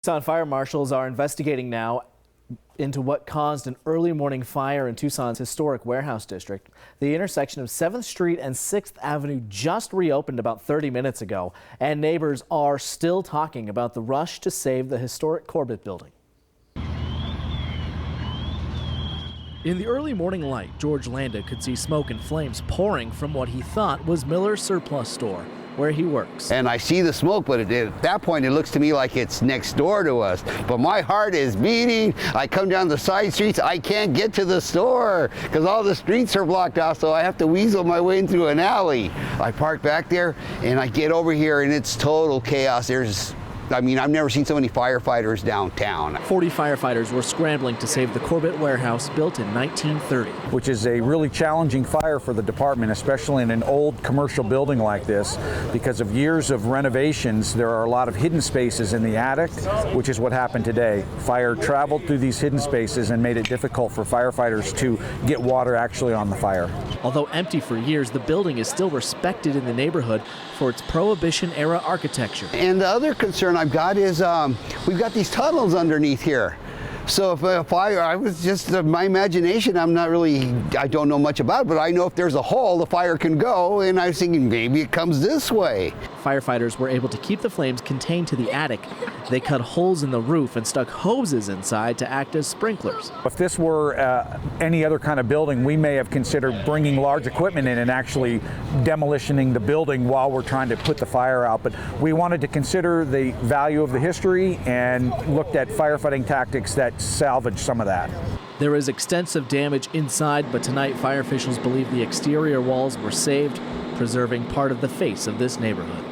Tucson fire marshals are investigating now into what caused an early morning fire in Tucson's historic warehouse district. The intersection of 7th Street and 6th Avenue just reopened about 30 minutes ago, and neighbors are still talking about the rush to save the historic Corbett building. In the early morning light, George Landa could see smoke and flames pouring from what he thought was Miller's surplus store, where he works. And I see the smoke, but at that point it looks to me like it's next door to us. But my heart is beating. I come down the side streets, I can't get to the store because all the streets are blocked off, so I have to weasel my way in through an alley. I park back there and I get over here and it's total chaos. I've never seen so many firefighters downtown. 40 firefighters were scrambling to save the Corbett warehouse built in 1930. Which is a really challenging fire for the department, especially in an old commercial building like this. Because of years of renovations, there are a lot of hidden spaces in the attic, which is what happened today. Fire traveled through these hidden spaces and made it difficult for firefighters to get water actually on the fire. Although empty for years, the building is still respected in the neighborhood for its Prohibition-era architecture. And the other concern I've got is we've got these tunnels underneath here. So if a fire, I was just my imagination, I don't know much about it, but I know if there's a hole, the fire can go, and I was thinking maybe it comes this way. Firefighters were able to keep the flames contained to the attic. They cut holes in the roof and stuck hoses inside to act as sprinklers. If this were any other kind of building, we may have considered bringing large equipment in and actually demolishing the building while we're trying to put the fire out. But we wanted to consider the value of the history and looked at firefighting tactics that salvage some of that. There is extensive damage inside, but tonight fire officials believe the exterior walls were saved, preserving part of the face of this neighborhood.